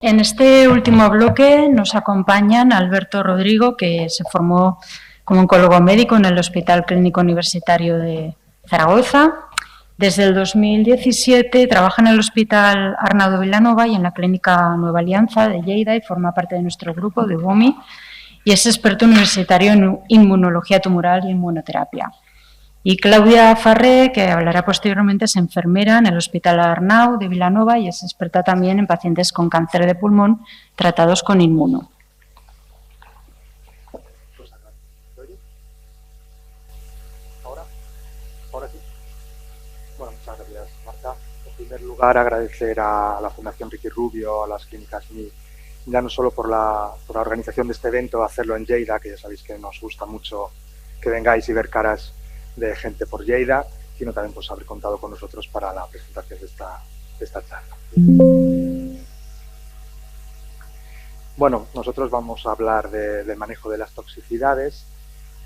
En este último bloque nos acompañan Alberto Rodrigo, que se formó como oncólogo médico en el Hospital Clínico Universitario de Zaragoza. Desde el 2017 trabaja en el Hospital Arnau de Vilanova y en la Clínica Nueva Alianza de Lleida y forma parte de nuestro grupo de UOMI y es experto universitario en inmunología tumoral y inmunoterapia. Y Claudia Farré, que hablará posteriormente, es enfermera en el Hospital Arnau de Vilanova y es experta también en pacientes con cáncer de pulmón tratados con inmuno. Ahora sí. Bueno, muchas gracias, Marta. En primer lugar, agradecer a la Fundación Ricky Rubio, a las clínicas MI, ya no solo por la organización de este evento, hacerlo en Lleida, que ya sabéis que nos gusta mucho que vengáis y ver caras de gente por Lleida, sino también pues haber contado con nosotros para la presentación de esta charla. Bueno, nosotros vamos a hablar del manejo de las toxicidades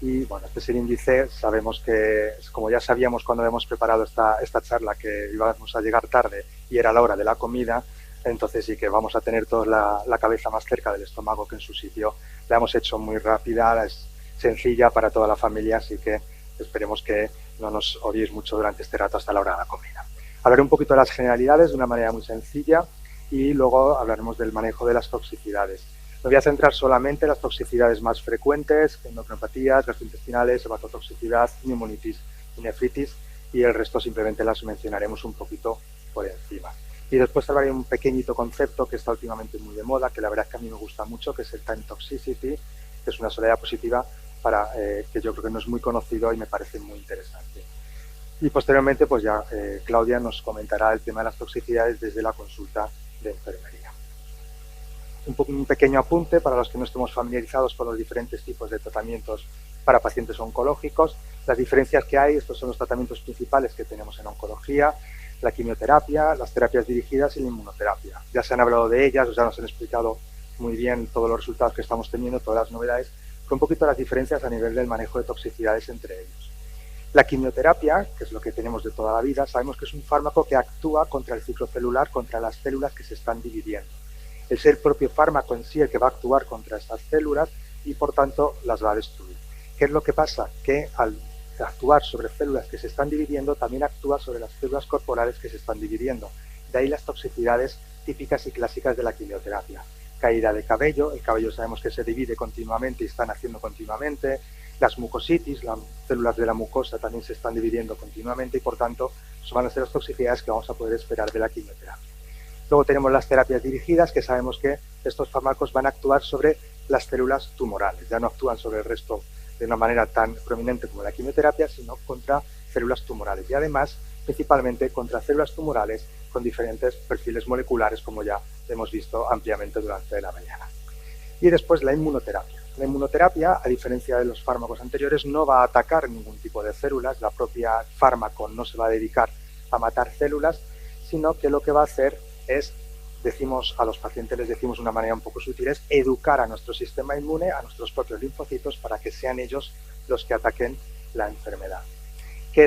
y, bueno, este es el índice. Sabemos que, como ya sabíamos cuando habíamos preparado esta charla, que íbamos a llegar tarde y era la hora de la comida, entonces sí que vamos a tener toda la cabeza más cerca del estómago que en su sitio. La hemos hecho muy rápida, es sencilla para toda la familia, así que esperemos que no nos odiéis mucho durante este rato hasta la hora de la comida. Hablaré un poquito de las generalidades de una manera muy sencilla y luego hablaremos del manejo de las toxicidades. Me voy a centrar solamente en las toxicidades más frecuentes, endocrinopatías, gastrointestinales, hepatotoxicidad, neumonitis y nefritis, y el resto simplemente las mencionaremos un poquito por encima. Y después hablaré de un pequeñito concepto que está últimamente muy de moda, que la verdad es que a mí me gusta mucho, que es el time toxicity, que es una soledad positiva que yo creo que no es muy conocido y me parece muy interesante. Y posteriormente, pues ya Claudia nos comentará el tema de las toxicidades desde la consulta de enfermería. Un pequeño apunte para los que no estemos familiarizados con los diferentes tipos de tratamientos para pacientes oncológicos. Las diferencias que hay, estos son los tratamientos principales que tenemos en oncología: la quimioterapia, las terapias dirigidas y la inmunoterapia. Ya se han hablado de ellas, ya nos han explicado muy bien todos los resultados que estamos teniendo, todas las novedades, pero un poquito las diferencias a nivel del manejo de toxicidades entre ellos. La quimioterapia, que es lo que tenemos de toda la vida, sabemos que es un fármaco que actúa contra el ciclo celular, contra las células que se están dividiendo. Es el propio fármaco en sí el que va a actuar contra estas células y por tanto las va a destruir. ¿Qué es lo que pasa? Que al actuar sobre células que se están dividiendo, también actúa sobre las células corporales que se están dividiendo. De ahí las toxicidades típicas y clásicas de la quimioterapia. Caída de cabello, el cabello sabemos que se divide continuamente y están haciendo continuamente. Las mucositis, las células de la mucosa también se están dividiendo continuamente y por tanto van a ser las toxicidades que vamos a poder esperar de la quimioterapia. Luego tenemos las terapias dirigidas, que sabemos que estos fármacos van a actuar sobre las células tumorales, ya no actúan sobre el resto de una manera tan prominente como la quimioterapia, sino contra células tumorales y además principalmente contra células tumorales con diferentes perfiles moleculares, como ya hemos visto ampliamente durante la mañana. Y después la inmunoterapia. La inmunoterapia, a diferencia de los fármacos anteriores, no va a atacar ningún tipo de células, la propia fármaco no se va a dedicar a matar células, sino que lo que va a hacer es, a los pacientes les decimos de una manera un poco sutil, es educar a nuestro sistema inmune, a nuestros propios linfocitos, para que sean ellos los que ataquen la enfermedad. ¿Qué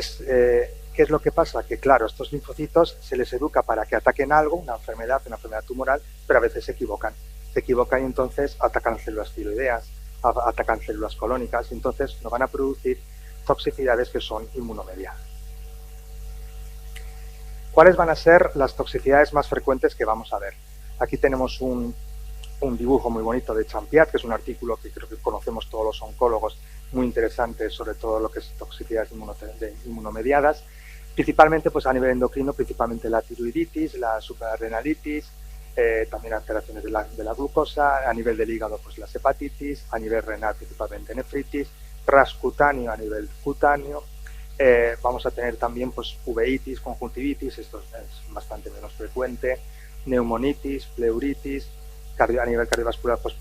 es lo que pasa? Que claro, estos linfocitos se les educa para que ataquen algo, una enfermedad tumoral, pero a veces se equivocan y entonces atacan células tiroideas, atacan células colónicas y entonces nos van a producir toxicidades que son inmunomediadas. ¿Cuáles van a ser las toxicidades más frecuentes que vamos a ver? Aquí tenemos un dibujo muy bonito de Champiat, que es un artículo que creo que conocemos todos los oncólogos, muy interesante sobre todo lo que es toxicidades inmunomediadas, principalmente pues a nivel endocrino, principalmente la tiroiditis, la suprarrenalitis, también alteraciones de la glucosa, a nivel del hígado pues las hepatitis, a nivel renal principalmente nefritis, transcutáneo a nivel cutáneo. Vamos a tener también pues uveitis, conjuntivitis, esto es bastante menos frecuente, neumonitis, pleuritis, a nivel cardiovascular pues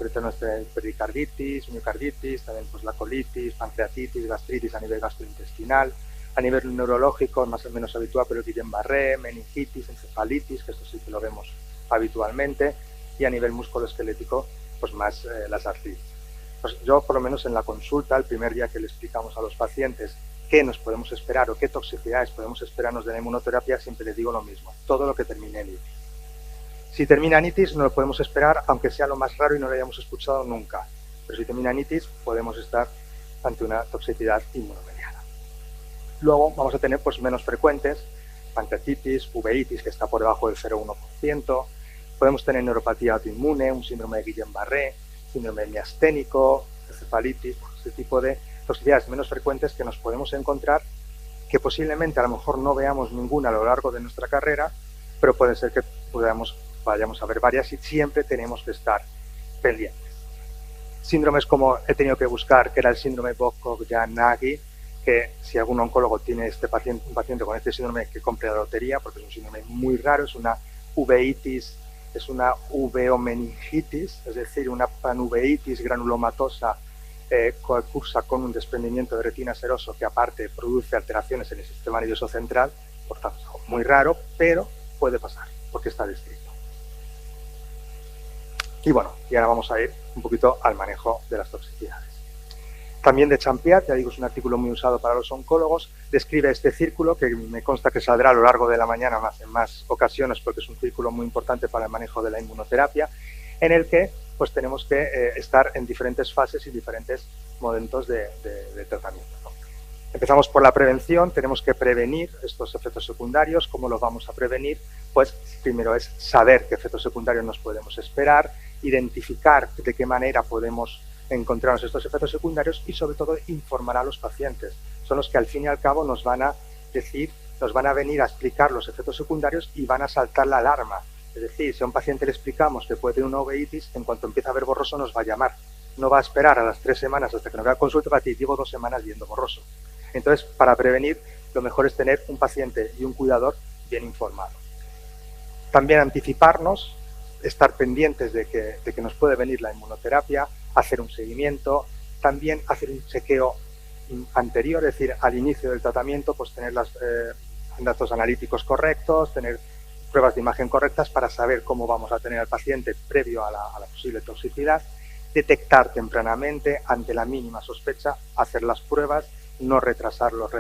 pericarditis, miocarditis, también pues la colitis, pancreatitis, gastritis a nivel gastrointestinal, a nivel neurológico más o menos habitual, pero Guillain-Barré, meningitis, encefalitis, que esto sí que lo vemos habitualmente, y a nivel musculoesquelético pues más las artritis. Pues yo por lo menos en la consulta, el primer día que le explicamos a los pacientes qué nos podemos esperar o qué toxicidades podemos esperarnos de la inmunoterapia, siempre les digo lo mismo: todo lo que termine en itis. Si termina en itis, no lo podemos esperar, aunque sea lo más raro y no lo hayamos escuchado nunca. Pero si termina en itis, podemos estar ante una toxicidad inmunomediada. Luego vamos a tener pues, menos frecuentes, pancreatitis, uveitis, que está por debajo del 0,1%. Podemos tener neuropatía autoinmune, un síndrome de Guillain-Barré, síndrome miasténico, encefalitis, este tipo de toxicidades menos frecuentes que nos podemos encontrar, que posiblemente a lo mejor no veamos ninguna a lo largo de nuestra carrera, pero puede ser que vayamos a ver varias y siempre tenemos que estar pendientes. Síndromes como he tenido que buscar, que era el síndrome Bockov-Janagi, que si algún oncólogo tiene un paciente con este síndrome, que compre la lotería, porque es un síndrome muy raro, es una uveitis, es una uveomeningitis, es decir, una panuveitis granulomatosa que cursa con un desprendimiento de retina seroso que aparte produce alteraciones en el sistema nervioso central, por tanto es muy raro, pero puede pasar, porque está descrito. Y bueno, y ahora vamos a ir un poquito al manejo de las toxicidades. También de Champiat, ya digo, es un artículo muy usado para los oncólogos, describe este círculo que me consta que saldrá a lo largo de la mañana en más ocasiones porque es un círculo muy importante para el manejo de la inmunoterapia, en el que pues tenemos que estar en diferentes fases y diferentes momentos de tratamiento, ¿no? Empezamos por la prevención, tenemos que prevenir estos efectos secundarios. ¿Cómo los vamos a prevenir? Pues primero es saber qué efectos secundarios nos podemos esperar, identificar de qué manera podemos encontrarnos estos efectos secundarios y sobre todo informar a los pacientes. Son los que al fin y al cabo nos van a decir, nos van a venir a explicar los efectos secundarios y van a saltar la alarma. Es decir, si a un paciente le explicamos que puede tener una uveitis, en cuanto empieza a ver borroso nos va a llamar. No va a esperar a las 3 semanas hasta que nos vea a consulta para decir, llevo 2 semanas viendo borroso. Entonces, para prevenir, lo mejor es tener un paciente y un cuidador bien informado. También anticiparnos, estar pendientes de que nos puede venir la inmunoterapia, hacer un seguimiento, también hacer un chequeo anterior, es decir, al inicio del tratamiento, pues tener los datos analíticos correctos, tener pruebas de imagen correctas para saber cómo vamos a tener al paciente previo a la posible toxicidad, detectar tempranamente, ante la mínima sospecha, hacer las pruebas, no retrasar las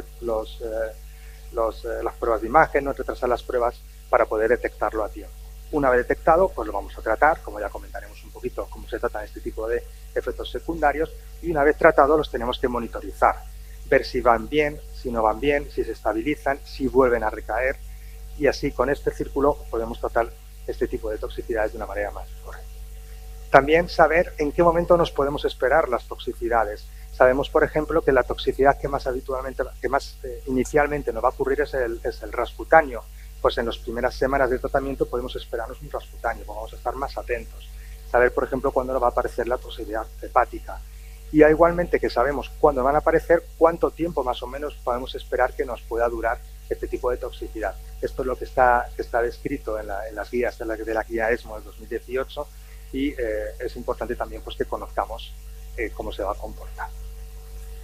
pruebas de imagen, no retrasar las pruebas para poder detectarlo a tiempo. Una vez detectado, pues lo vamos a tratar, como ya comentaremos un poquito cómo se tratan este tipo de efectos secundarios, y una vez tratado los tenemos que monitorizar, ver si van bien, si no van bien, si se estabilizan, si vuelven a recaer, y así con este círculo podemos tratar este tipo de toxicidades de una manera más correcta. También saber en qué momento nos podemos esperar las toxicidades. Sabemos, por ejemplo, que la toxicidad que más inicialmente nos va a ocurrir es el ras cutáneo. Pues en las primeras semanas del tratamiento podemos esperarnos un ras cutáneo, vamos a estar más atentos. Saber, por ejemplo, cuándo nos va a aparecer la toxicidad hepática. Y igualmente que sabemos cuándo van a aparecer, cuánto tiempo más o menos podemos esperar que nos pueda durar este tipo de toxicidad. Esto es lo que está descrito en las guías de la guía ESMO del 2018 y es importante también pues, que conozcamos cómo se va a comportar.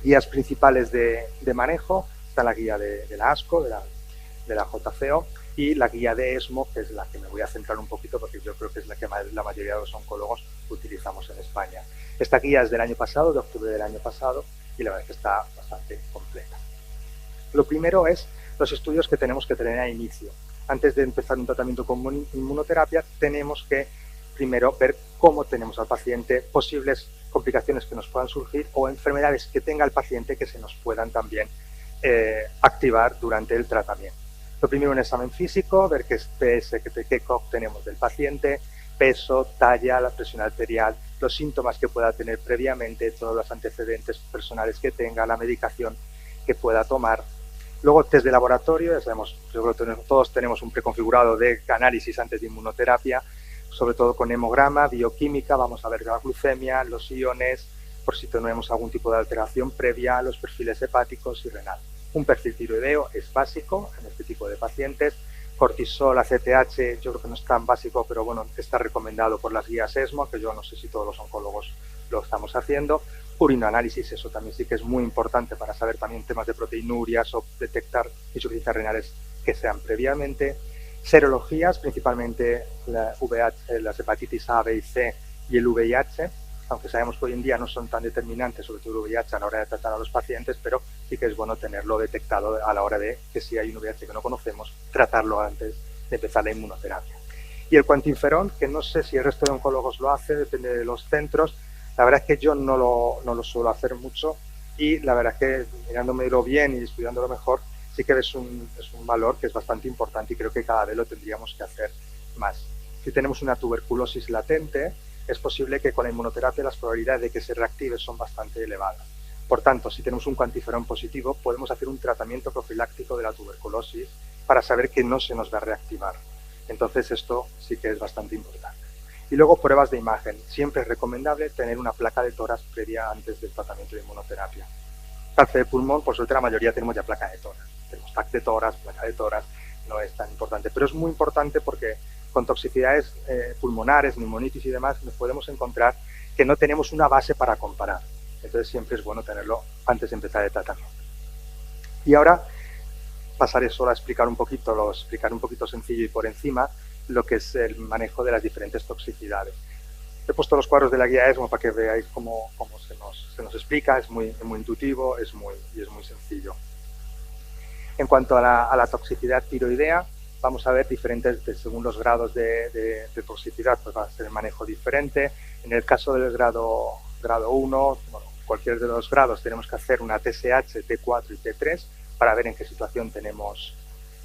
Guías principales de manejo, está la guía de la ASCO, de la JCO, y la guía de ESMO, que es la que me voy a centrar un poquito porque yo creo que es la que la mayoría de los oncólogos utilizamos en España. Esta guía es del año pasado, de octubre del año pasado, y la verdad es que está bastante completa. Lo primero es los estudios que tenemos que tener al inicio. Antes de empezar un tratamiento con inmunoterapia, tenemos que primero ver cómo tenemos al paciente, posibles complicaciones que nos puedan surgir o enfermedades que tenga el paciente que se nos puedan también activar durante el tratamiento. Lo primero, un examen físico, ver qué PS, qué COG tenemos del paciente, peso, talla, la presión arterial, los síntomas que pueda tener previamente, todos los antecedentes personales que tenga, la medicación que pueda tomar. Luego, test de laboratorio, ya sabemos, yo creo que todos tenemos un preconfigurado de análisis antes de inmunoterapia, sobre todo con hemograma, bioquímica, vamos a ver la glucemia, los iones, por si tenemos algún tipo de alteración previa, los perfiles hepáticos y renal. Un perfil tiroideo es básico en este tipo de pacientes. Cortisol, ACTH, yo creo que no es tan básico, pero bueno, está recomendado por las guías ESMO, que yo no sé si todos los oncólogos lo estamos haciendo. Urinoanálisis, eso también sí que es muy importante para saber también temas de proteinurias o detectar insuficiencias renales que sean previamente. Serologías, principalmente las hepatitis A, B y C y el VIH, aunque sabemos que hoy en día no son tan determinantes, sobre todo el VIH a la hora de tratar a los pacientes, pero sí que es bueno tenerlo detectado a la hora de que si hay un VIH que no conocemos, tratarlo antes de empezar la inmunoterapia. Y el cuantiferón, que no sé si el resto de oncólogos lo hace, depende de los centros, la verdad es que yo no lo suelo hacer mucho y la verdad es que mirándomelo bien y estudiándolo mejor, sí que es un valor que es bastante importante y creo que cada vez lo tendríamos que hacer más. Si tenemos una tuberculosis latente, es posible que con la inmunoterapia las probabilidades de que se reactive son bastante elevadas. Por tanto, si tenemos un cuantiferón positivo, podemos hacer un tratamiento profiláctico de la tuberculosis para saber que no se nos va a reactivar. Entonces, esto sí que es bastante importante. Y luego, pruebas de imagen. Siempre es recomendable tener una placa de tórax previa antes del tratamiento de inmunoterapia. Cáncer de pulmón, por suerte, la mayoría tenemos ya placa de tórax. Tenemos TAC de tórax, placa de tórax, no es tan importante. Pero es muy importante porque con toxicidades pulmonares, neumonitis y demás, nos podemos encontrar que no tenemos una base para comparar. Entonces, siempre es bueno tenerlo antes de empezar el tratamiento. Y ahora pasaré solo a explicar un poquito sencillo y por encima lo que es el manejo de las diferentes toxicidades. He puesto los cuadros de la guía ESMO para que veáis cómo se nos explica, es muy intuitivo y es muy sencillo. En cuanto a la toxicidad tiroidea, vamos a ver diferentes, según los grados de toxicidad, pues va a ser el manejo diferente. En el caso del grado 1, bueno, cualquier de los grados, tenemos que hacer una TSH, T4 y T3 para ver en qué situación tenemos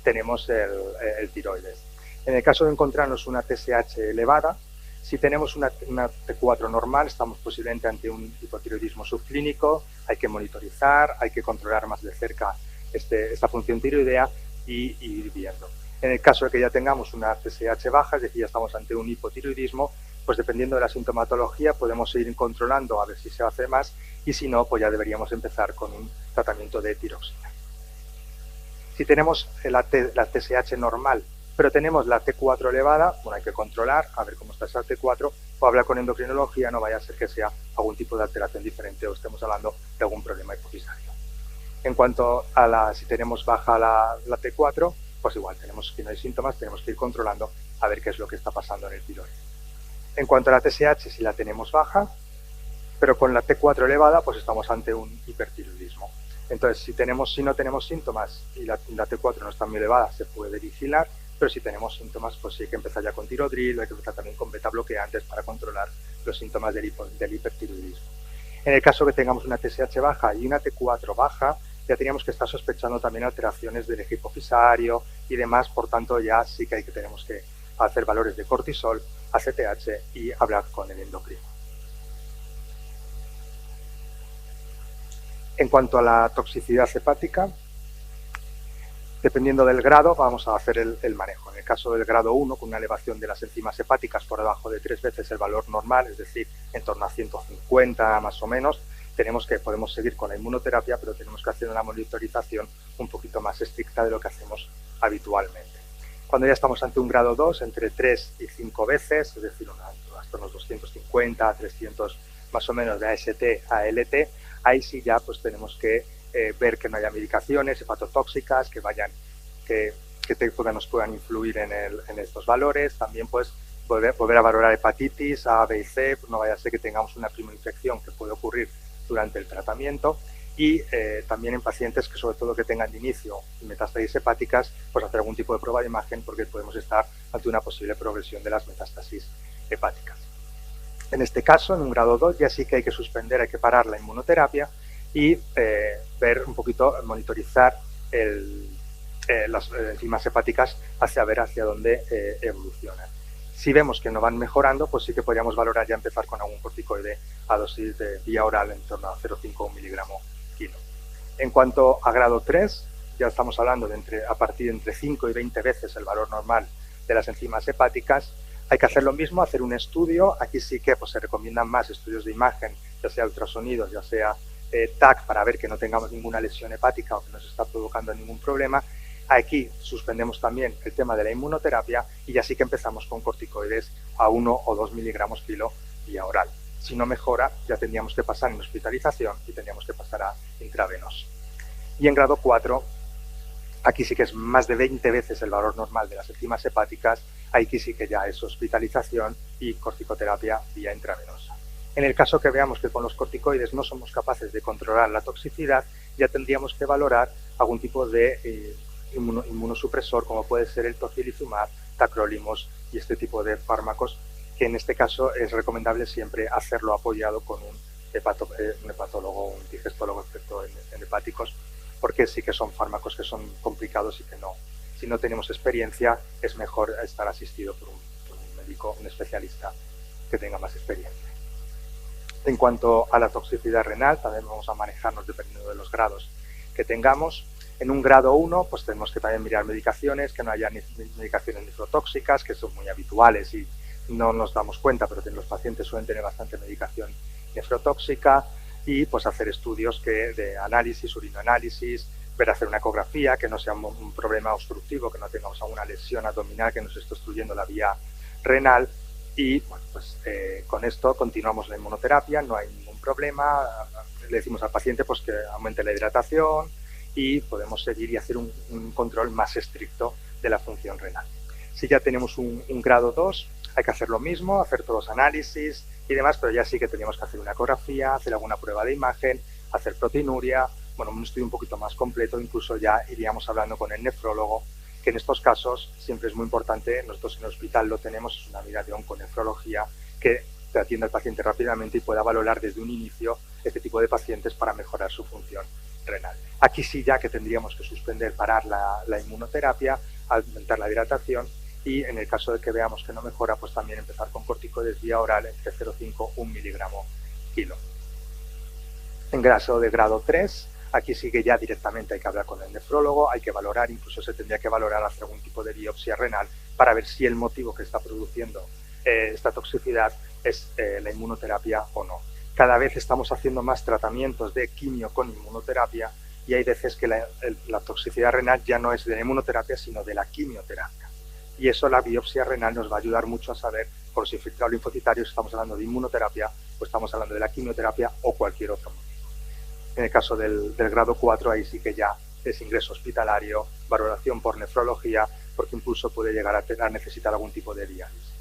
el tiroides. En el caso de encontrarnos una TSH elevada, si tenemos una T4 normal, estamos posiblemente ante un hipotiroidismo subclínico, hay que monitorizar, hay que controlar más de cerca esta función tiroidea y ir viendo. En el caso de que ya tengamos una TSH baja, es decir, ya estamos ante un hipotiroidismo, pues dependiendo de la sintomatología podemos ir controlando a ver si se hace más y si no, pues ya deberíamos empezar con un tratamiento de tiroxina. Si tenemos la TSH normal, pero tenemos la T4 elevada, bueno, hay que controlar, a ver cómo está esa T4, o hablar con endocrinología, no vaya a ser que sea algún tipo de alteración diferente o estemos hablando de algún problema hipofisario. En cuanto a si tenemos baja la T4, pues igual, si no hay síntomas, tenemos que ir controlando a ver qué es lo que está pasando en el tiroides. En cuanto a la TSH, si la tenemos baja, pero con la T4 elevada, pues estamos ante un hipertiroidismo. Entonces, si no tenemos síntomas y la T4 no está muy elevada, se puede vigilar, pero si tenemos síntomas, pues sí hay que empezar ya con tirodril, hay que empezar también con beta bloqueantes para controlar los síntomas del hipertiroidismo. En el caso que tengamos una TSH baja y una T4 baja, ya teníamos que estar sospechando también alteraciones del eje hipofisario y demás, por tanto ya sí que tenemos que hacer valores de cortisol, ACTH y hablar con el endocrino. En cuanto a la toxicidad hepática, dependiendo del grado, vamos a hacer el manejo. En el caso del grado 1, con una elevación de las enzimas hepáticas por debajo de 3 veces el valor normal, es decir, en torno a 150 más o menos, podemos seguir con la inmunoterapia, pero tenemos que hacer una monitorización un poquito más estricta de lo que hacemos habitualmente. Cuando ya estamos ante un grado 2, entre 3 y 5 veces, es decir, hasta unos 250, 300 más o menos de AST a ALT, ahí sí ya pues tenemos que ver que no haya medicaciones hepatotóxicas que nos puedan influir en estos valores. También pues volver a valorar hepatitis A, B y C, pues no vaya a ser que tengamos una primoinfección que puede ocurrir durante el tratamiento y también en pacientes que sobre todo que tengan de inicio metástasis hepáticas, pues hacer algún tipo de prueba de imagen porque podemos estar ante una posible progresión de las metástasis hepáticas. En este caso, en un grado 2, ya sí que hay que suspender, hay que parar la inmunoterapia y ver un poquito, monitorizar las enzimas hepáticas ver hacia dónde evolucionan. Si vemos que no van mejorando, pues sí que podríamos valorar ya empezar con algún corticoide a dosis de vía oral en torno a 0,5 miligramo kilo. En cuanto a grado 3, ya estamos hablando a partir de entre 5 y 20 veces el valor normal de las enzimas hepáticas. Hay que hacer lo mismo, hacer un estudio. Aquí sí que pues, se recomiendan más estudios de imagen, ya sea ultrasonidos, ya sea TAC, para ver que no tengamos ninguna lesión hepática o que no se está provocando ningún problema. Aquí suspendemos también el tema de la inmunoterapia y ya sí que empezamos con corticoides a 1 o 2 miligramos kilo vía oral. Si no mejora, ya tendríamos que pasar en hospitalización y tendríamos que pasar a intravenoso. Y en grado 4, aquí sí que es más de 20 veces el valor normal de las enzimas hepáticas, aquí sí que ya es hospitalización y corticoterapia vía intravenosa. En el caso que veamos que con los corticoides no somos capaces de controlar la toxicidad, ya tendríamos que valorar algún tipo de inmunosupresor, como puede ser el tocilizumab, tacrolimus y este tipo de fármacos, que en este caso es recomendable siempre hacerlo apoyado con un hepatólogo, un digestólogo experto en hepáticos, porque sí que son fármacos que son complicados y que no, si no tenemos experiencia, es mejor estar asistido por un médico, un especialista que tenga más experiencia. En cuanto a la toxicidad renal, también vamos a manejarnos dependiendo de los grados que tengamos. En un grado 1, pues tenemos que también mirar medicaciones, que no haya medicaciones nefrotóxicas, que son muy habituales y no nos damos cuenta, pero los pacientes suelen tener bastante medicación nefrotóxica, y pues hacer estudios de análisis, urinoanálisis, ver hacer una ecografía, que no sea un problema obstructivo, que no tengamos alguna lesión abdominal que nos esté obstruyendo la vía renal. Y bueno, pues con esto continuamos la inmunoterapia, no hay ningún problema. Le decimos al paciente pues que aumente la hidratación y podemos seguir y hacer un control más estricto de la función renal. Si ya tenemos un grado 2, hay que hacer lo mismo, hacer todos los análisis y demás, pero ya sí que tenemos que hacer una ecografía, hacer alguna prueba de imagen, hacer proteinuria, bueno, un estudio un poquito más completo, incluso ya iríamos hablando con el nefrólogo, que en estos casos siempre es muy importante, nosotros en el hospital lo tenemos, es una unidad de onconefrología que te atienda al paciente rápidamente y pueda valorar desde un inicio este tipo de pacientes para mejorar su función renal. Aquí sí ya que tendríamos que suspender, parar la inmunoterapia, aumentar la hidratación y en el caso de que veamos que no mejora, pues también empezar con corticoides vía oral entre 0,5 y 1 miligramo kilo. En caso de grado 3, aquí sí que ya directamente hay que hablar con el nefrólogo, hay que valorar, incluso se tendría que valorar hacer algún tipo de biopsia renal para ver si el motivo que está produciendo esta toxicidad es la inmunoterapia o no. Cada vez estamos haciendo más tratamientos de quimio con inmunoterapia y hay veces que la toxicidad renal ya no es de la inmunoterapia, sino de la quimioterapia. Y eso, la biopsia renal nos va a ayudar mucho a saber por si filtrado linfocitario estamos hablando de inmunoterapia o estamos hablando de la quimioterapia o cualquier otro motivo. En el caso del grado 4, ahí sí que ya es ingreso hospitalario, valoración por nefrología, porque incluso puede llegar a necesitar algún tipo de diálisis.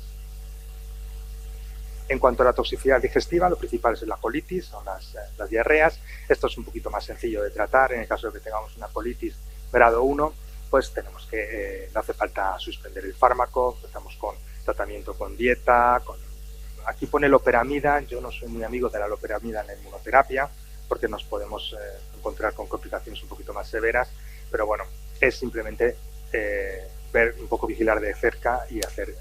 En cuanto a la toxicidad digestiva, lo principal es la colitis, son las diarreas. Esto es un poquito más sencillo de tratar. En el caso de que tengamos una colitis grado 1, pues tenemos que, no hace falta suspender el fármaco, empezamos con tratamiento con dieta, aquí pone loperamida, yo no soy muy amigo de la loperamida en la inmunoterapia, porque nos podemos encontrar con complicaciones un poquito más severas, pero bueno, es simplemente ver, un poco vigilar de cerca y hacer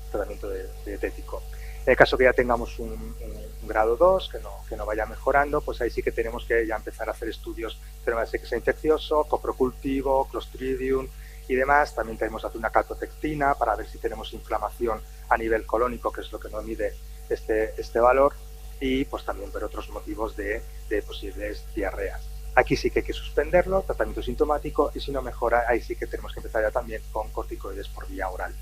tratamiento dietético. En el caso que ya tengamos un grado 2, que no vaya mejorando, pues ahí sí que tenemos que ya empezar a hacer estudios de que sea infeccioso, coprocultivo, Clostridium y demás. También tenemos que hacer una calprotectina para ver si tenemos inflamación a nivel colónico, que es lo que nos mide este valor, y pues también por otros motivos de posibles diarreas. Aquí sí que hay que suspenderlo, tratamiento sintomático, y si no mejora, ahí sí que tenemos que empezar ya también con corticoides por vía oral.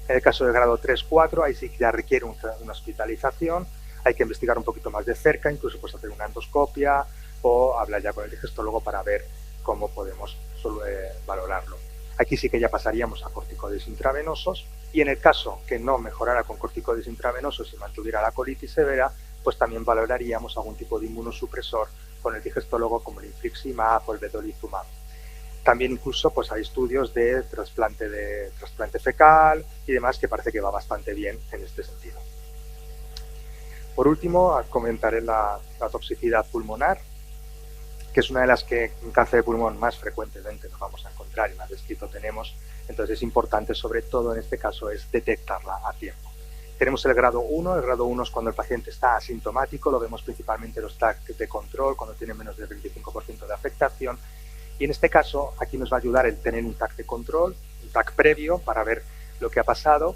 En el caso de grado 3-4, ahí sí que ya requiere una hospitalización, hay que investigar un poquito más de cerca, incluso pues hacer una endoscopia o hablar ya con el digestólogo para ver cómo podemos valorarlo. Aquí sí que ya pasaríamos a corticoides intravenosos, y en el caso que no mejorara con corticoides intravenosos y mantuviera la colitis severa, pues también valoraríamos algún tipo de inmunosupresor con el digestólogo, como el infliximab o el vedolizumab. También incluso pues hay estudios de trasplante fecal y demás, que parece que va bastante bien en este sentido. Por último, comentaré la toxicidad pulmonar, que es una de las que en cáncer de pulmón más frecuentemente nos vamos a encontrar y más descrito tenemos. Entonces es importante, sobre todo en este caso, es detectarla a tiempo. Tenemos el grado 1, el grado 1 es cuando el paciente está asintomático, lo vemos principalmente en los TAC de control, cuando tiene menos del 25% de afectación. Y en este caso, aquí nos va a ayudar el tener un TAC de control, un TAC previo para ver lo que ha pasado.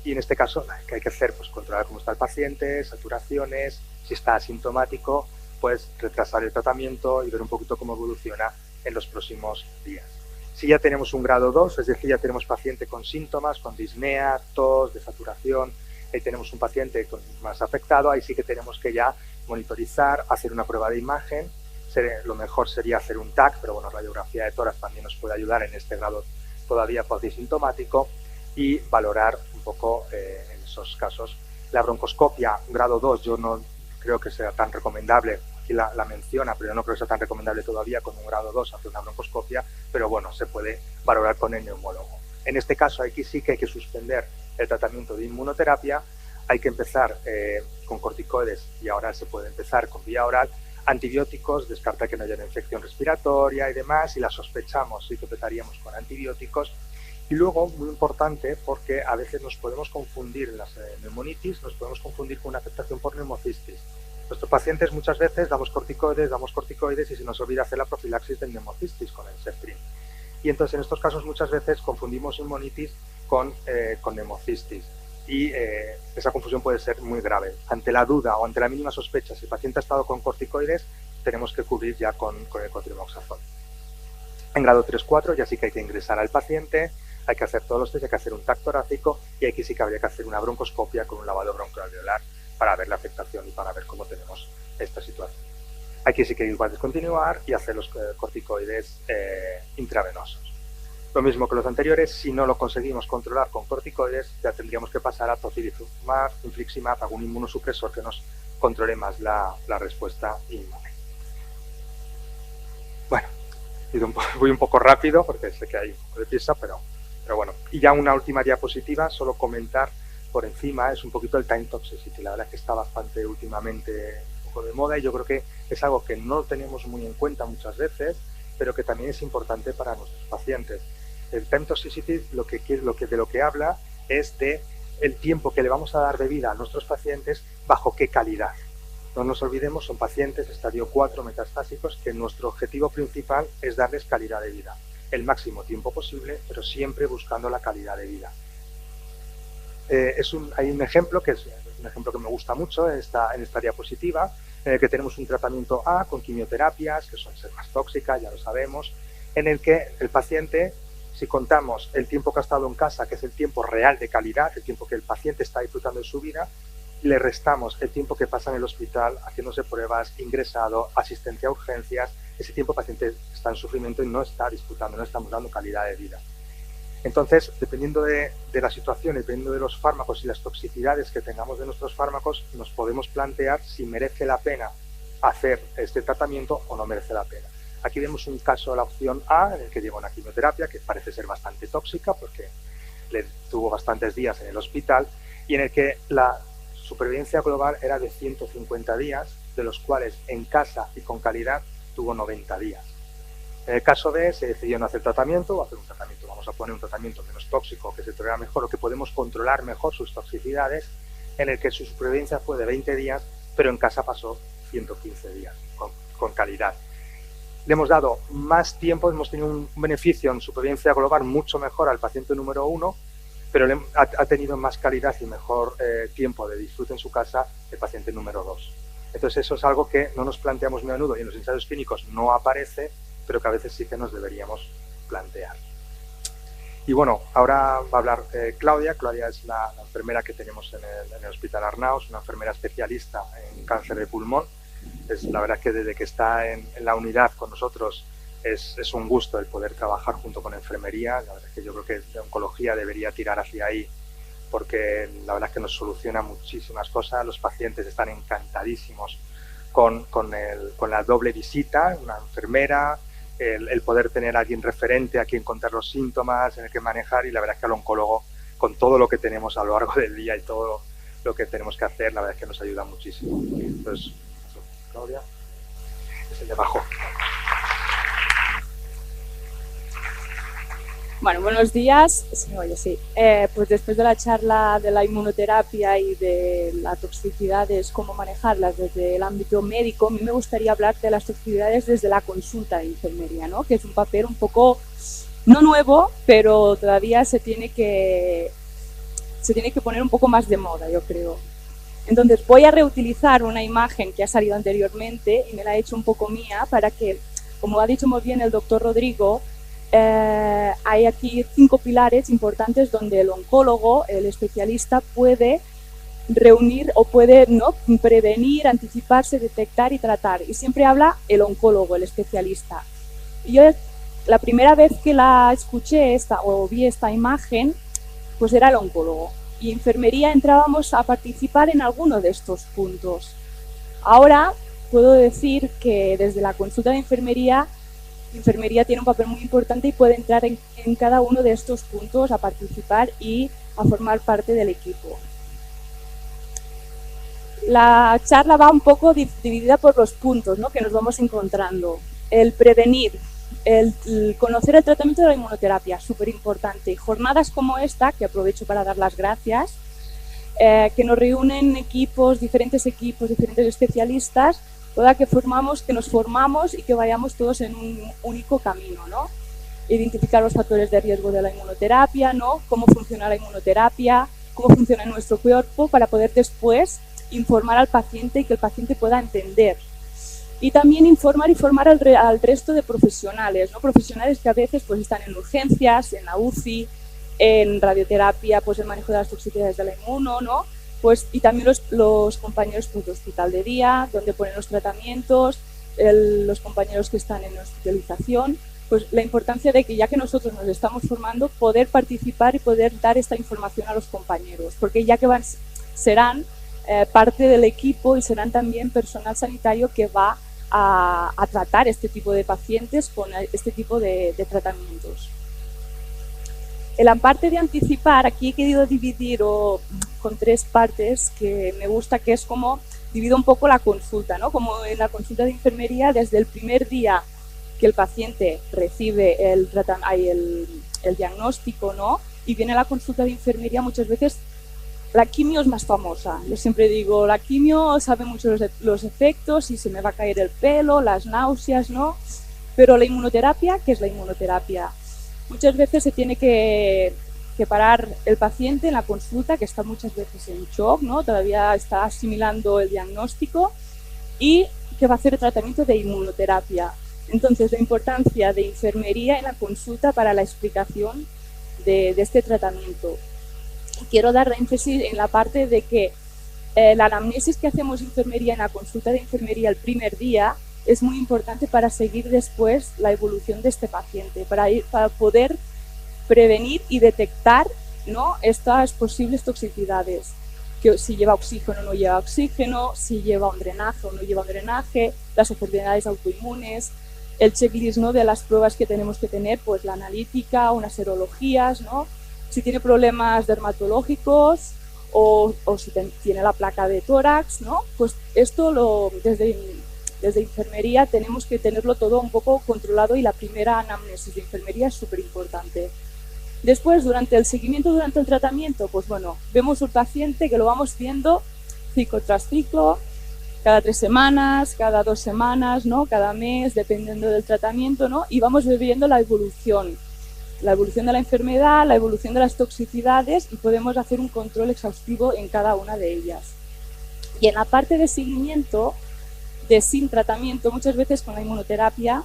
Y en este caso, ¿qué hay que hacer? Pues controlar cómo está el paciente, saturaciones, si está asintomático, pues retrasar el tratamiento y ver un poquito cómo evoluciona en los próximos días. Si ya tenemos un grado 2, es decir, ya tenemos paciente con síntomas, con disnea, tos, desaturación, ahí tenemos un paciente más afectado, ahí sí que tenemos que ya monitorizar, hacer una prueba de imagen. Lo mejor sería hacer un TAC, pero bueno, radiografía de tórax también nos puede ayudar en este grado todavía polisintomático, y valorar un poco en esos casos. La broncoscopia grado 2 yo no creo que sea tan recomendable, aquí la menciona, pero yo no creo que sea tan recomendable todavía con un grado 2 hacer una broncoscopia, pero bueno, se puede valorar con el neumólogo. En este caso aquí sí que hay que suspender el tratamiento de inmunoterapia, hay que empezar con corticoides y ahora se puede empezar con vía oral, antibióticos, descarta que no haya una infección respiratoria y demás, y la sospechamos, sí que empezaríamos con antibióticos. Y luego, muy importante, porque a veces nos podemos confundir en las neumonitis, nos podemos confundir con una afectación por neumocistis. Nuestros pacientes muchas veces damos corticoides y se nos olvida hacer la profilaxis del neumocistis con el ceftriaxone. Y entonces en estos casos muchas veces confundimos neumonitis con neumocistis. Y esa confusión puede ser muy grave. Ante la duda o ante la mínima sospecha, si el paciente ha estado con corticoides, tenemos que cubrir ya con el cotrimoxazol. En grado 3-4 ya sí que hay que ingresar al paciente, hay que hacer todos los test, hay que hacer un TAC torácico y aquí sí que habría que hacer una broncoscopia con un lavado broncoalveolar para ver la afectación y para ver cómo tenemos esta situación. Aquí sí que igual descontinuar y hacer los corticoides intravenosos. Lo mismo que los anteriores, si no lo conseguimos controlar con corticoides, ya tendríamos que pasar a tocilizumab, infliximab, algún inmunosupresor que nos controle más la respuesta inmune. Bueno, voy un poco rápido porque sé que hay un poco de prisa, pero bueno. Y ya una última diapositiva, solo comentar por encima, es un poquito el time toxicity. La verdad es que está bastante últimamente un poco de moda y yo creo que es algo que no tenemos muy en cuenta muchas veces, pero que también es importante para nuestros pacientes. El time toxicity de lo que habla es de el tiempo que le vamos a dar de vida a nuestros pacientes, bajo qué calidad. No nos olvidemos, son pacientes estadio 4 metastásicos que nuestro objetivo principal es darles calidad de vida, el máximo tiempo posible, pero siempre buscando la calidad de vida. Hay un ejemplo que es un ejemplo que me gusta mucho en esta diapositiva, en el que tenemos un tratamiento A con quimioterapias, que son ser más tóxicas, ya lo sabemos, en el que el paciente, si contamos el tiempo que ha estado en casa, que es el tiempo real de calidad, el tiempo que el paciente está disfrutando de su vida, le restamos el tiempo que pasa en el hospital haciéndose pruebas, ingresado, asistencia a urgencias, ese tiempo el paciente está en sufrimiento y no está disfrutando, no estamos dando calidad de vida. Entonces, dependiendo de la situación, dependiendo de los fármacos y las toxicidades que tengamos de nuestros fármacos, nos podemos plantear si merece la pena hacer este tratamiento o no merece la pena. Aquí vemos un caso de la opción A, en el que lleva una quimioterapia que parece ser bastante tóxica porque le tuvo bastantes días en el hospital y en el que la supervivencia global era de 150 días, de los cuales en casa y con calidad tuvo 90 días. En el caso B se decidió no hacer tratamiento o hacer un tratamiento, vamos a poner un tratamiento menos tóxico, que se tolera mejor o que podemos controlar mejor sus toxicidades, en el que su supervivencia fue de 20 días, pero en casa pasó 115 días con calidad. Le hemos dado más tiempo, hemos tenido un beneficio en supervivencia global mucho mejor al paciente número 1, pero ha tenido más calidad y mejor tiempo de disfrute en su casa el paciente número 2. Entonces eso es algo que no nos planteamos muy a menudo y en los ensayos clínicos no aparece, pero que a veces sí que nos deberíamos plantear. Y bueno, ahora va a hablar Claudia. Claudia es la enfermera que tenemos en el Hospital Arnaus, una enfermera especialista en cáncer de pulmón. La verdad que desde que está en la unidad con nosotros es un gusto el poder trabajar junto con enfermería. La verdad es que yo creo que la oncología debería tirar hacia ahí porque la verdad es que nos soluciona muchísimas cosas. Los pacientes están encantadísimos con la doble visita, una enfermera, el poder tener a alguien referente a quien contar los síntomas, en el que manejar, y la verdad es que al oncólogo, con todo lo que tenemos a lo largo del día y todo lo que tenemos que hacer, la verdad es que nos ayuda muchísimo. Entonces, Claudia, es el de abajo. Bueno, buenos días. Sí, oye, sí. Pues después de la charla de la inmunoterapia y de las toxicidades, cómo manejarlas desde el ámbito médico, a mí me gustaría hablar de las toxicidades desde la consulta de enfermería, ¿no? Que es un papel un poco, no nuevo, pero todavía se tiene que poner un poco más de moda, yo creo. Entonces voy a reutilizar una imagen que ha salido anteriormente y me la he hecho un poco mía para que, como ha dicho muy bien el doctor Rodrigo, hay aquí 5 pilares importantes donde el oncólogo, el especialista, puede reunir o puede, ¿no?, prevenir, anticiparse, detectar y tratar. Y siempre habla el oncólogo, el especialista. Yo la primera vez que la escuché o vi esta imagen, pues era el oncólogo. Y enfermería entrábamos a participar en alguno de estos puntos. Ahora puedo decir que desde la consulta de enfermería tiene un papel muy importante y puede entrar en cada uno de estos puntos a participar y a formar parte del equipo. La charla va un poco dividida por los puntos, ¿no?, que nos vamos encontrando. El prevenir, el conocer el tratamiento de la inmunoterapia, súper importante. Jornadas como esta, que aprovecho para dar las gracias, que nos reúnen diferentes especialistas, toda que nos formamos y que vayamos todos en un único camino, ¿no? Identificar los factores de riesgo de la inmunoterapia, ¿no?, cómo funciona la inmunoterapia, cómo funciona nuestro cuerpo, para poder después informar al paciente y que el paciente pueda entender. Y también informar al resto de profesionales, ¿no?, profesionales que a veces pues están en urgencias, en la UCI, en radioterapia, pues el manejo de las toxicidades de la inmuno, ¿no?, pues, y también los compañeros pues, de hospital de día, donde ponen los tratamientos, los compañeros que están en hospitalización, pues la importancia de que, ya que nosotros nos estamos formando, poder participar y poder dar esta información a los compañeros, porque ya que serán parte del equipo y serán también personal sanitario que va a tratar este tipo de pacientes con este tipo de tratamientos. En la parte de anticipar, aquí he querido dividir con 3 partes que me gusta, que es como divido un poco la consulta, ¿no? Como en la consulta de enfermería, desde el primer día que el paciente recibe el diagnóstico, ¿no?, y viene a la consulta de enfermería, muchas veces la quimio es más famosa. Yo siempre digo, la quimio sabe mucho los efectos, y se me va a caer el pelo, las náuseas, ¿no? Pero la inmunoterapia, ¿qué es la inmunoterapia? Muchas veces se tiene que parar el paciente en la consulta, que está muchas veces en shock, ¿no?, todavía está asimilando el diagnóstico, y que va a hacer el tratamiento de inmunoterapia. Entonces, la importancia de enfermería en la consulta para la explicación de este tratamiento. Quiero dar énfasis en la parte de que la anamnesis que hacemos enfermería en la consulta de enfermería el primer día es muy importante para seguir después la evolución de este paciente, para poder prevenir y detectar, ¿no?, estas posibles toxicidades, que si lleva oxígeno o no lleva oxígeno, si lleva un drenaje o no lleva un drenaje, las enfermedades autoinmunes, el checklist, ¿no?, de las pruebas que tenemos que tener, pues la analítica, unas serologías, ¿no?, si tiene problemas dermatológicos o si tiene la placa de tórax, ¿no?, pues esto desde enfermería tenemos que tenerlo todo un poco controlado, y la primera anamnesis de enfermería es súper importante. Después, durante el seguimiento, durante el tratamiento, pues bueno, vemos al paciente que lo vamos viendo ciclo tras ciclo, cada 3 semanas, cada 2 semanas, ¿no?, cada mes, dependiendo del tratamiento, ¿no?, y vamos viendo la evolución de la enfermedad, la evolución de las toxicidades, y podemos hacer un control exhaustivo en cada una de ellas. Y en la parte de seguimiento, sin tratamiento, muchas veces con la inmunoterapia,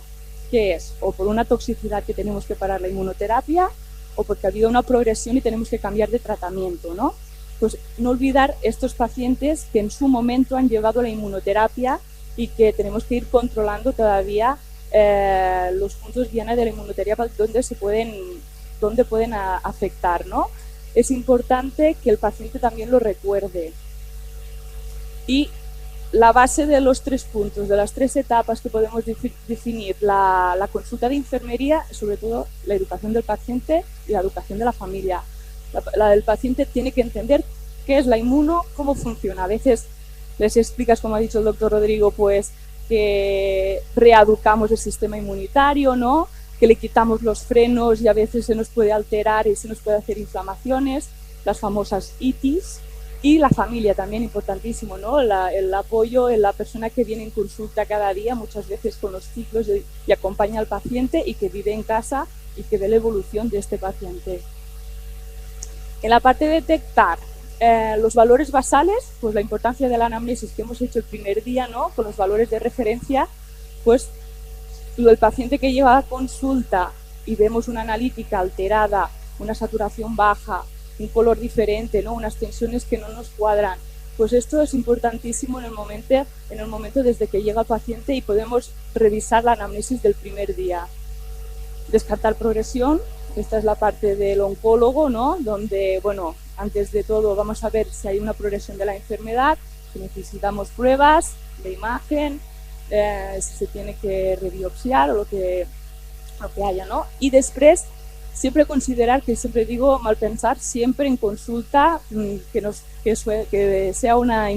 que es o por una toxicidad que tenemos que parar la inmunoterapia, o porque ha habido una progresión y tenemos que cambiar de tratamiento, ¿no? Pues no olvidar estos pacientes que en su momento han llevado la inmunoterapia y que tenemos que ir controlando todavía los puntos diana de la inmunoterapia donde pueden afectar, ¿no? Es importante que el paciente también lo recuerde. Y la base de los 3 puntos, de las 3 etapas que podemos definir la consulta de enfermería, sobre todo la educación del paciente y la educación de la familia. La del paciente tiene que entender qué es la inmuno, cómo funciona. A veces les explicas, como ha dicho el doctor Rodrigo, pues que reeducamos el sistema inmunitario, ¿no?, que le quitamos los frenos y a veces se nos puede alterar y se nos puede hacer inflamaciones, las famosas itis. Y la familia también, importantísimo, ¿no?, el apoyo en la persona que viene en consulta cada día, muchas veces con los ciclos, y acompaña al paciente y que vive en casa y que ve la evolución de este paciente. En la parte de detectar los valores basales, pues la importancia de la anamnesis que hemos hecho el primer día, ¿no?, con los valores de referencia, pues el paciente que lleva a consulta y vemos una analítica alterada, una saturación baja, un color diferente, ¿no?, unas tensiones que no nos cuadran, pues esto es importantísimo en el momento desde que llega el paciente, y podemos revisar la anamnesis del primer día. Descartar progresión, esta es la parte del oncólogo, ¿no?, donde, bueno, antes de todo vamos a ver si hay una progresión de la enfermedad, si necesitamos pruebas de imagen, si se tiene que rebiopsiar o lo que haya, ¿no? Y después, siempre considerar, que siempre digo, mal pensar, siempre en consulta que sea una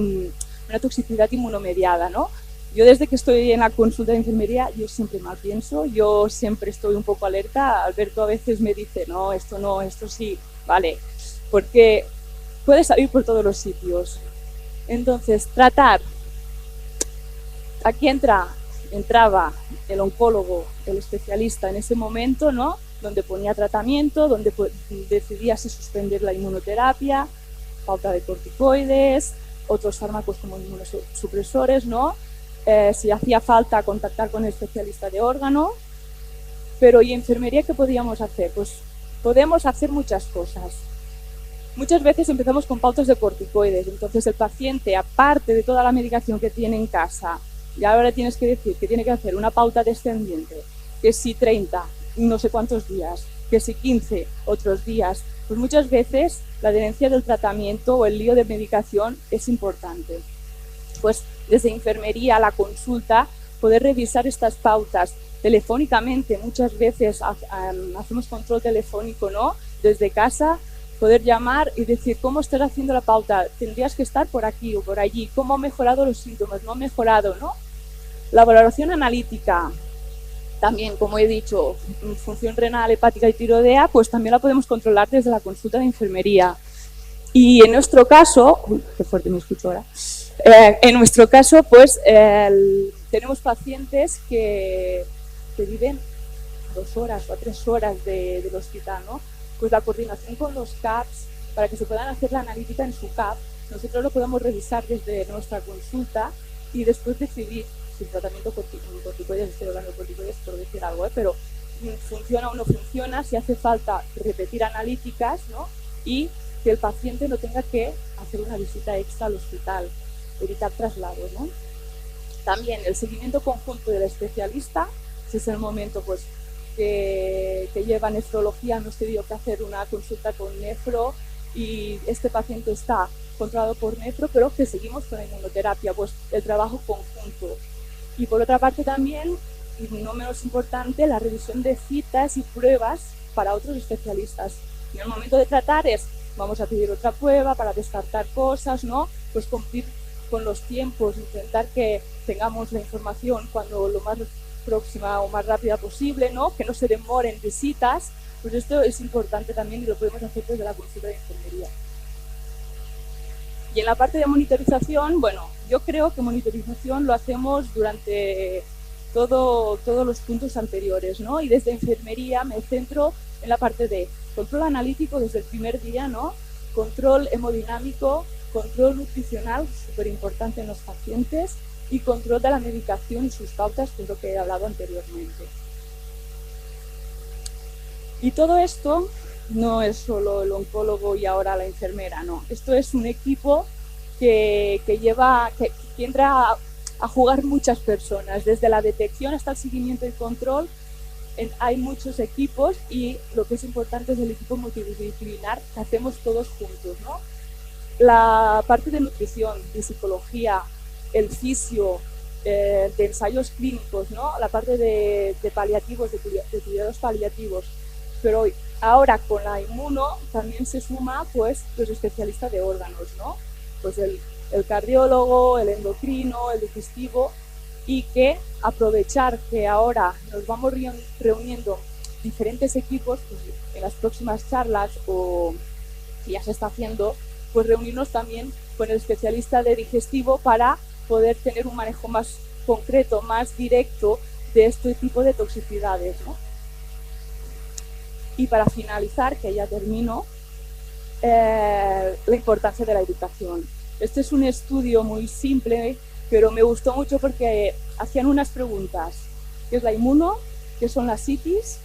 toxicidad inmunomediada, ¿no? Yo desde que estoy en la consulta de enfermería, yo siempre mal pienso, yo siempre estoy un poco alerta. Alberto a veces me dice, no, esto sí, vale, porque puede salir por todos los sitios. Entonces, tratar. Aquí entraba el oncólogo, el especialista en ese momento, ¿no? Donde ponía tratamiento, donde decidía si suspender la inmunoterapia, pauta de corticoides, otros fármacos como inmunosupresores, ¿no? Si hacía falta contactar con el especialista de órgano. Pero ¿y enfermería qué podíamos hacer? Pues podemos hacer muchas cosas. Muchas veces empezamos con pautas de corticoides, entonces el paciente, aparte de toda la medicación que tiene en casa, y ahora le tienes que decir que tiene que hacer una pauta descendiente, que si 30, no sé cuántos días, que si 15, otros días, pues muchas veces la adherencia del tratamiento o el lío de medicación es importante. Pues desde enfermería a la consulta, poder revisar estas pautas telefónicamente, muchas veces hacemos control telefónico, ¿no? Desde casa, poder llamar y decir, ¿cómo estás haciendo la pauta? Tendrías que estar por aquí o por allí. ¿Cómo han mejorado los síntomas? ¿No han mejorado, no? La valoración analítica, también, como he dicho, función renal, hepática y tiroidea, pues también la podemos controlar desde la consulta de enfermería. Y en nuestro caso, uy, qué fuerte me escucho ahora, en nuestro caso, pues tenemos pacientes que viven 2 horas o 3 horas del hospital, ¿no? Pues la coordinación con los CAPs, para que se puedan hacer la analítica en su CAP, nosotros lo podemos revisar desde nuestra consulta y después decidir si el tratamiento con corticoides, estoy hablando de corticoides por decir algo, pero funciona o no funciona, si hace falta repetir analíticas, ¿no? Y que el paciente no tenga que hacer una visita extra al hospital, evitar traslados, ¿no? También el seguimiento conjunto del especialista, si es el momento pues que lleva nefrología, hemos tenido que hacer una consulta con nefro y este paciente está controlado por nefro, pero que seguimos con la inmunoterapia, pues el trabajo conjunto. Y por otra parte también, y no menos importante, la revisión de citas y pruebas para otros especialistas. En el momento de tratar vamos a pedir otra prueba para descartar cosas, ¿no? Pues cumplir con los tiempos, intentar que tengamos la información cuando lo más próxima o más rápida posible, ¿no? Que no se demoren visitas, pues esto es importante también y lo podemos hacer desde la consulta de enfermería. Y en la parte de monitorización, bueno, yo creo que monitorización lo hacemos durante todos los puntos anteriores, ¿no? Y desde enfermería me centro en la parte de control analítico desde el primer día, ¿no? Control hemodinámico, control nutricional, súper importante en los pacientes, y control de la medicación y sus pautas, que es lo que he hablado anteriormente. Y todo esto no es solo el oncólogo y ahora la enfermera, no. Esto es un equipo que entra a jugar muchas personas, desde la detección hasta el seguimiento y control. Hay muchos equipos y lo que es importante es el equipo multidisciplinar que hacemos todos juntos, ¿no? La parte de nutrición, de psicología, el fisio, de ensayos clínicos, ¿no? La parte de paliativos, de cuidados paliativos. Pero ahora con la inmuno también se suma pues los especialistas de órganos, ¿no? Pues el cardiólogo, el endocrino, el digestivo, y que aprovechar que ahora nos vamos reuniendo diferentes equipos, pues en las próximas charlas o que ya se está haciendo, pues reunirnos también con el especialista de digestivo para poder tener un manejo más concreto, más directo de este tipo de toxicidades, ¿no? Y para finalizar, que ya termino, la importancia de la educación. Este es un estudio muy simple, pero me gustó mucho porque hacían unas preguntas. ¿Qué es la inmuno? ¿Qué son las ITIs?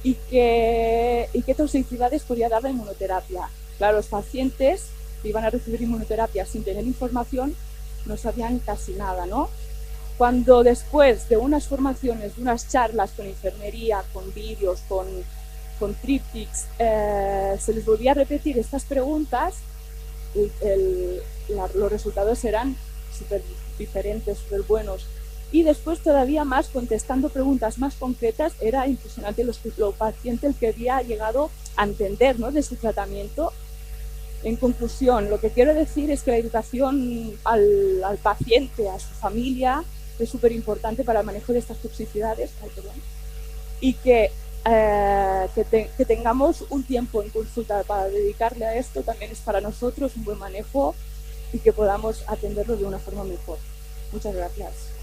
¿Y qué toxicidades podría dar la inmunoterapia? Claro, los pacientes que iban a recibir inmunoterapia sin tener información no sabían casi nada, ¿no? Cuando después de unas formaciones, de unas charlas con enfermería, con vídeos, con tríptics, se les volvía a repetir estas preguntas, los resultados eran súper diferentes, súper buenos. Y después todavía más, contestando preguntas más concretas, era impresionante lo paciente el que había llegado a entender, ¿no?, de su tratamiento. En conclusión, lo que quiero decir es que la educación al paciente, a su familia, es súper importante para el manejo de estas toxicidades. Y que tengamos un tiempo en consulta para dedicarle a esto también es para nosotros un buen manejo y que podamos atenderlo de una forma mejor. Muchas gracias.